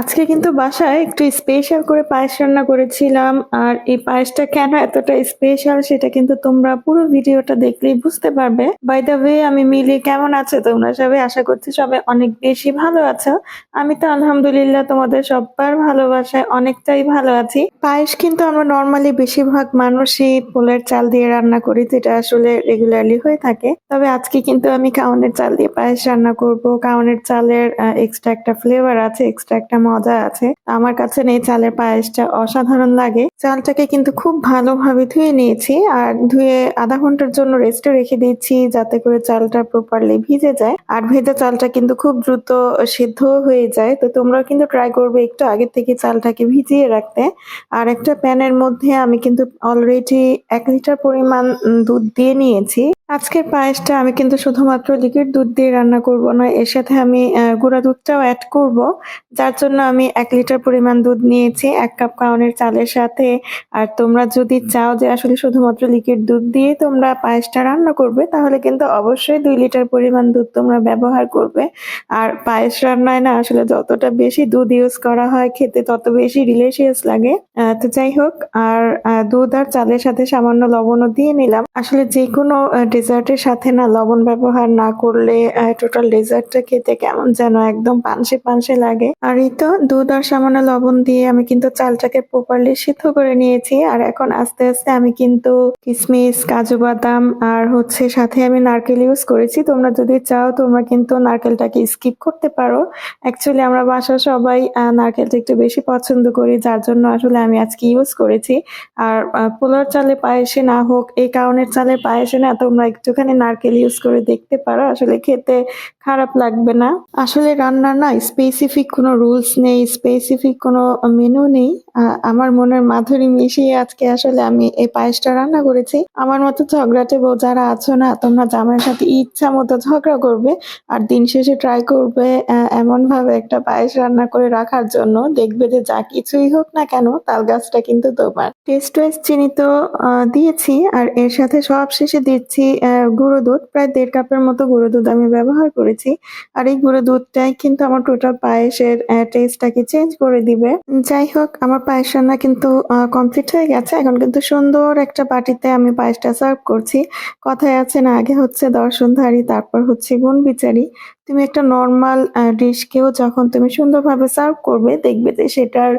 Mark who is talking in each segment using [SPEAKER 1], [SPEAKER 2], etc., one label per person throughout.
[SPEAKER 1] আজকে কিন্তু বাসায় একটু স্পেশাল করে পায়েস রান্না করেছিলাম। আর এই পায়েসটা কেন এতটা স্পেশাল সেটা কিন্তু তোমরা পুরো ভিডিওটা দেখলেই বুঝতে পারবে। বাই দ্য ওয়ে, আমি মিলি, কেমন আছো তোমরা সবাই? আশা করছি সবাই অনেক বেশি ভালো আছো। আমি তো আলহামদুলিল্লাহ তোমাদের সব্বার ভালোবাসায় অনেকটাই ভালো আছি। পায়েস কিন্তু আমরা নরমালি বেশিরভাগ মানুষই পোলের চাল দিয়ে রান্না করি, যেটা আসলে রেগুলারলি হয়ে থাকে। তবে আজকে কিন্তু আমি কাউনের চাল দিয়ে পায়েস রান্না করব। কাউনের চালের এক্সট্রা একটা ফ্লেভার আছে, এক্সট্রা একটা মজা আছে। আমার কাছে এই চালের পায়েসটা অসাধারণ লাগে। চালটাকে কিন্তু খুব ভালোভাবে ধুয়ে নিয়েছি, আর ধুয়ে আধা ঘন্টার জন্য রেস্টে রেখে দিচ্ছি যাতে করে চালটা প্রপারলি ভিজে যায়। আর ভেজা চালটা কিন্তু খুব দ্রুত সিদ্ধ হয়ে যায়। তো তোমরাও কিন্তু ট্রাই করবে একটু আগে থেকে চালটাকে ভিজিয়ে রাখতে। আর একটা প্যানের মধ্যে আমি কিন্তু অলরেডি 1 লিটার পরিমাণ দুধ দিয়ে নিয়েছি। আজকের পায়েসটা আমি কিন্তু শুধুমাত্র লিকুইড দুধ দিয়ে রান্না করব না, এর সাথে আমি গুঁড়া দুধটাও অ্যাড করব। যার জন্য আমি 1 লিটার পরিমাণ দুধ নিয়েছি 1 কাপ কাউনের চালের সাথে। আর তোমরা যদি চাও যে আসলে শুধুমাত্র লিকুইড দুধ দিয়ে তোমরা পায়েসটা রান্না করবে, তাহলে কিন্তু অবশ্যই 2 লিটার পরিমাণ দুধ তোমরা ব্যবহার করবে। আর পায়েস রান্নায় না আসলে যতটা বেশি দুধ ইউজ করা হয় খেতে তত বেশি ডিলিশিয়াস লাগে। তো যাই হোক, আর দুধ আর চালের সাথে সামান্য লবণও দিয়ে নিলাম। আসলে যে কোনো ডেজার্টের সাথে না লবণ ব্যবহার না করলে টোটাল ডেজার্টটা খেতে কেমন যেন একদম পানসে পানসে লাগে। আর এই তো দুধ আর সামান্য লবণ দিয়ে আমি কিন্তু চালটাকে প্রপারলি সিদ্ধ করে নিয়েছি। আর এখন আস্তে আস্তে আমি কিন্তু কিশমিশ, কাজু বাদাম আর সাথে আমি নারকেল ইউজ করেছি। তোমরা যদি চাও তোমরা কিন্তু নারকেলটাকে স্কিপ করতে পারো। অ্যাকচুয়ালি আমরা বাসার সবাই নারকেলটা একটু বেশি পছন্দ করি, যার জন্য আসলে আমি আজকে ইউজ করেছি। আর পোলার চালে পায়েসে না হোক, এই কাউনের চালের পায়েসে না তোমরা একটুখানি নারকেল ইউজ করে দেখতে পারো, আসলে খেতে খারাপ লাগবে না। আসলে রান্নার না স্পেসিফিক কোনো রুলস নেই, স্পেসিফিক কোনো মেনু নেই। আমার মনের মাধুরী মিশিয়ে আজকে আসলে আমি এই পায়েসটা রান্না করেছি। আমার মতো ঝগড়াটে বউ যারা আছো না, তোমরা জামাইয়ের সাথে ইচ্ছা মতো ঝগড়া করবে আর দিন শেষে ট্রাই করবে এমন ভাবে একটা পায়েস রান্না করে রাখার জন্য, দেখবে যে যা কিছুই হোক না কেন তাল গাছটা কিন্তু তোমার। টেস্ট ওয়াইজ চিনি তো দিয়েছি, আর এর সাথে সব শেষে দিচ্ছি গুঁড়ো দুধ। প্রায় 1.5 কাপের মতো গুঁড়ো দুধ আমি ব্যবহার করেছি। আর এই গুঁড়ো দুধটাই কিন্তু আমার টোটাল পায়েসের টেস্টটাকে চেঞ্জ করে দিবে। যাই হোক, আমার পায়েস রান্না কিন্তু কমপ্লিট হয়ে গেছে। এখন কিন্তু সুন্দর একটা বাটিতে আমি পায়েসটা সার্ভ করছি। কথায় আছে না, আগে হচ্ছে দর্শনধারী, তারপর হচ্ছে গুণ বিচারী। তুমি একটা নর্মাল ডিশকেও যখন তুমি সুন্দরভাবে সার্ভ করবে, দেখবে যে সেটার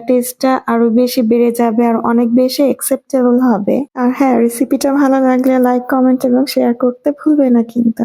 [SPEAKER 1] টেস্টটা আরো বেশি বেড়ে যাবে আর অনেক বেশি অ্যাকসেপ্টেবল হবে। আর হ্যাঁ, রেসিপিটা ভালো লাগলে লাইক, কমেন্ট এবং শেয়ার করতে ভুলবে না কিন্তু।